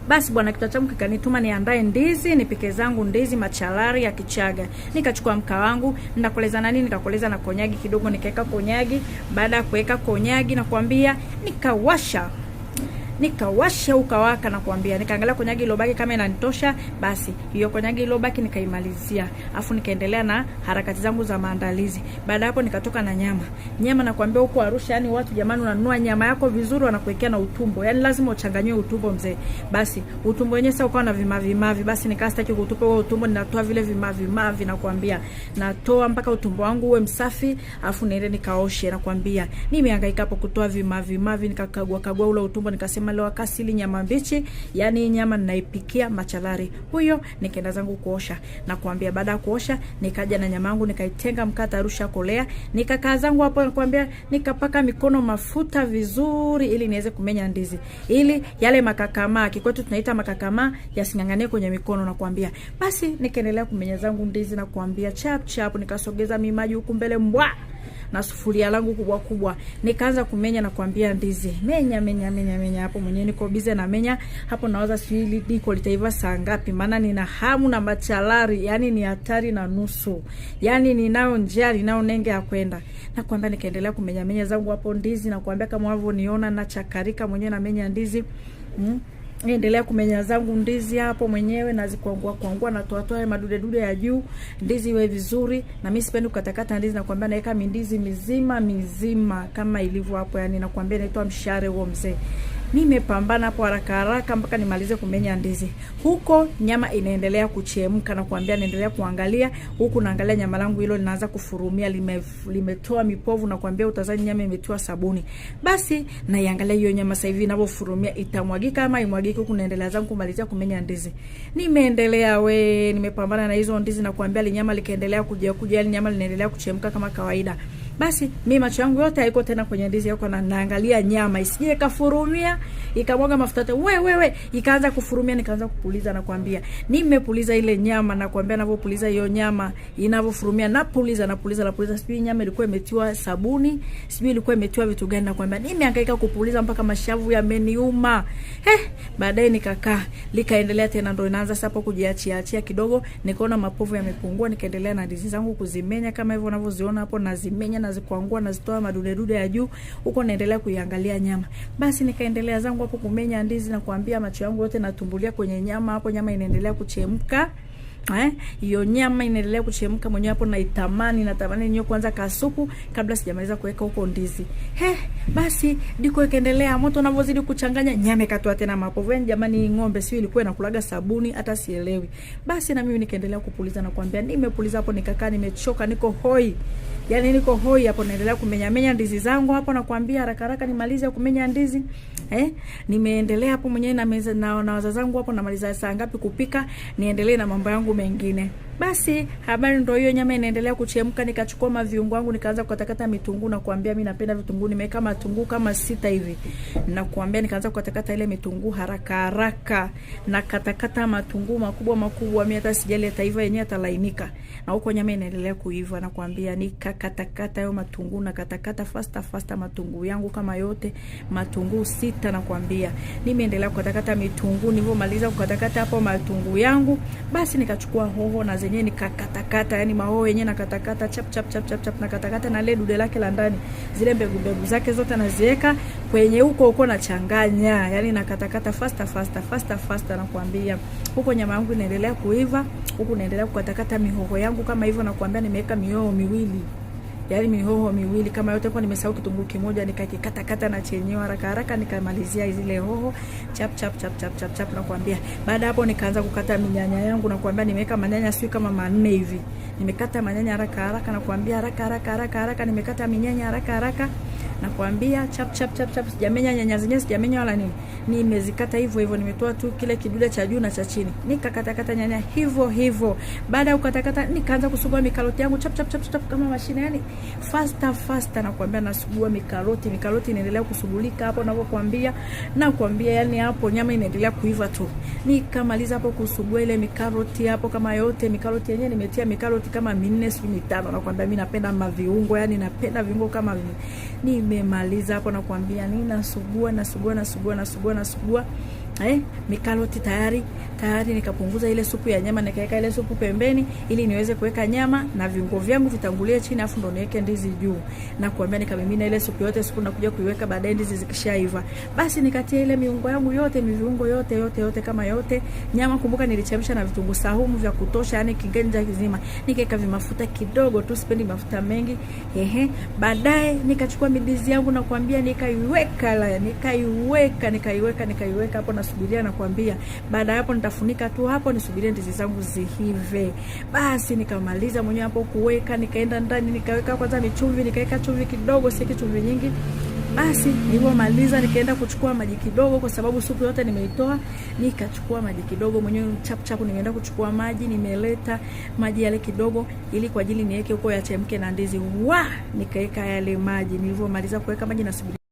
Basi bwana kichwa changu kikanituma niandae ndizi, nipike zangu ndizi machalari ya Kichaga. Nikachukua mkaa wangu, nikakoleza na nini, nikakoleza na konyagi kidogo, nikaweka konyagi. Baada ya kuweka konyagi na kuambia nikawasha ukawaka na kuambia, nikaangalia konyagi ilobaki kama inanitosha, basi hiyo konyagi ilobaki nikaimalizia. Afu nikaendelea na harakati zangu za maandalizi. Baada hapo nikatoka na nyama na kuambia huko Arusha, yani watu jamani, unanunua nyama yako vizuri wanakuwekea na utumbo, yani lazima uchanganywe utumbo mzee. Basi utumbo wenyewe sasa ukawa na vimavi, basi nikastaki kutupa huo utumbo, ninatoa vile vimavi na kuambia, natoa mpaka utumbo wangu uwe msafi, afu niende nikaoshe na kuambia. Nimehangaika hapo kutoa vimavi, nikakagua ule utumbo, nikasema leo akasili nyama mbichi, yani nyama ninaipikia machalari. Huyo nikaenda zangu kuosha na kuambia. Baada ya kuosha nikaja na nyama yangu nikaitenga mkata Arusha kolea, nikakaa zangu hapo na kuambia, nikapaka mikono mafuta vizuri ili niweze kumenya ndizi, ili yale makakama kikwetu tunaita makakama yasinganganie kwenye mikono na kuambia. Basi nikaendelea kumenya zangu ndizi na kuambia chap nikasogeza mimaji huku mbele na sufuria langu kubwa nikaanza kumenya na kuambia ndizi. Menya hapo mwenyewe niko bize na menya hapo, nawaza sili diko litaiva saa ngapi, maana nina hamu na machalari, yani ni hatari na nusu, yani ninao njaa, ninao nenge ya kwenda na kuambia. Nikaendelea kumenya zangu hapo ndizi na kuambia, kama unavyoniona na chakarika mwenyewe na menya ndizi. Niendelea kumenya zangu ndizi hapo mwenyewe, nazikwangua na toa madude ya juu, ndizi iwe vizuri. Na mimi sipendi kukatakata ndizi, na kuambia naweka mindizi mizima kama ilivyo hapo, yani na kuambia inaitwa mshare huo mzee. Nimepambana hapo haraka mpaka nimalize kumenya ndizi. Huko nyama inaendelea kuchemka na kuambia, naendelea kuangalia huku, naangalia nyama langu hilo linaanza kufurumia, limetoa mipovu na kuambia utazani nyama imetiwa sabuni. Basi naiangalia hiyo nyama sasa hivi inavyofurumia, itamwagika ama imwagike. Huku naendelea zangu kumalizia kumenya ndizi. Nimepambana na hizo ndizi na kuambia, nyama likaendelea kuja, nyama linaendelea kuchemka kama kawaida. Basi mimi macho yangu yote haiko tena kwenye ndizi yako, na naangalia nyama isije kafurumia ikamwaga mafuta yote. Wewe ikaanza kufurumia, nikaanza kupuliza na kuambia. Nimepuliza ile nyama na kuambia, ninapopuliza hiyo nyama inavyofurumia, napuliza. Sijui nyama ilikuwa imetiwa sabuni, sijui ilikuwa imetiwa vitu gani na kuambia. Nimehangaika kupuliza mpaka mashavu yameniuma. Baadaye nikakaa, likaendelea tena, ndo inaanza sasa hapo kujiachia kidogo. Nikaona mapovu yamepungua, nikaendelea na ndizi zangu kuzimenya kama hivyo unavyoziona hapo, nazimenya nazikuangua, nazitoa madude ya juu. Huko naendelea kuiangalia nyama. Basi nikaendelea zangu hapo kumenya ndizi na kuambia, macho yangu yote natumbulia kwenye nyama hapo. Nyama inaendelea kuchemka. Hiyo nyama inaendelea kuchemka mwenyewe hapo, natamani niyo kwanza kasupu kabla sijamaliza kuweka huko ndizi. Basi diko ikaendelea, moto unavyozidi kuchanganya, nyama ikatoa tena mapovu. Jamani, ng'ombe sio ilikuwa inakulaga sabuni hata sielewi. Basi na mimi nikaendelea kupuliza na kuambia, nimepuliza hapo, nikakaa nimechoka, niko hoi. Yani niko hoi hapo, naendelea kumenya ndizi zangu hapo na kuambia haraka nimalize kumenya ndizi. Nimeendelea hapo mwenyewe na meza na wazazi zangu hapo, namaliza saa ngapi kupika, niendelee na mambo yangu mengine. Basi habari ndio hiyo, nyama inaendelea kuchemka. Nikachukua maviungo yangu nikaanza kukatakata mitunguu na kuambia, mimi napenda vitunguu, nimeweka matunguu kama 6 hivi na kuambia. Nikaanza kukatakata ile mitunguu haraka na katakata matunguu makubwa, mimi hata sijali ataiva yenyewe atalainika. Na huko nyama inaendelea kuiva na kuambia, nikakatakata hayo matunguu na katakata faster matunguu yangu kama yote matunguu 6 na kuambia. Nimeendelea kukatakata mitunguu, nilipomaliza kukatakata hapo matunguu yangu, basi nikachukua hoho na zenyewe nikakatakata, yani mahoho yenyewe nakatakata chap na katakata na ile dude lake la ndani, zile mbegu zake zote naziweka kwenye huko na changanya, yani nakatakata faster na kuambia. Huko nyama yangu inaendelea kuiva, huko naendelea kukatakata mihoho yangu kama hivyo na kuambia. Nimeweka mihoho miwili kama yote, kwa nimesahau kitunguu kimoja, nikakikata na chenyewe haraka nikamalizia zile hoho chap na kuambia. Baada hapo nikaanza kukata minyanya yangu na kuambia, nimeweka manyanya sio kama 4 hivi. Nimekata manyanya haraka na kuambia, haraka nimekata minyanya haraka na kuambia chap. Sijamenya nyanya zenyewe, sijamenya wala nini. Nimezikata hivyo, nimetoa tu kile kidude cha juu na cha chini. Nikakata nyanya hivyo. Baada ya kukatakata nikaanza kusugua mikaroti yangu chap kama mashine, yani faster na kuambia, nasugua mikaroti inaendelea kusugulika hapo na kuambia, yani hapo nyama inaendelea kuiva tu. Nikamaliza hapo kusugua ile mikaroti hapo kama yote. Mikaroti yenyewe nimetia mikaroti kama 4 au 5 na kuambia, mimi napenda maviungo, yani napenda viungo kama nimemaliza hapo na kuambia, ninasugua mikaroti tayari nikapunguza ile supu ya nyama, nikaweka ile supu pembeni ili niweze kuweka nyama na viungo vyangu vitangulie chini, afu ndo niweke ndizi juu. Na kuambia nikamimina ile supu yote, supu nakuja kuiweka baadaye ndizi zikishaiva. Basi nikatia ile miungo yangu yote, viungo yote kama yote. Nyama kumbuka nilichemsha na vitunguu saumu vya kutosha, yani kiganja kizima. Nikaweka vimafuta kidogo tu, sipendi mafuta mengi. Baadaye nikachukua midizi yangu na kuambia nikaiweka hapo, nasubiria na kuambia. Baada ya hapo nitafunika tu hapo nisubirie ndizi zangu zihive. Basi nikamaliza mwenyewe hapo kuweka, nikaenda ndani nikaweka kwanza chumvi, nikaweka chumvi kidogo, si chumvi nyingi. Basi nilipomaliza nikaenda kuchukua maji kidogo, kwa sababu supu yote nimeitoa. Nikachukua maji kidogo mwenyewe chap nimeenda kuchukua maji, nimeleta maji yale kidogo ili kwa ajili niweke huko yachemke na ndizi. Nikaweka yale maji. Nilipomaliza kuweka maji nasubiri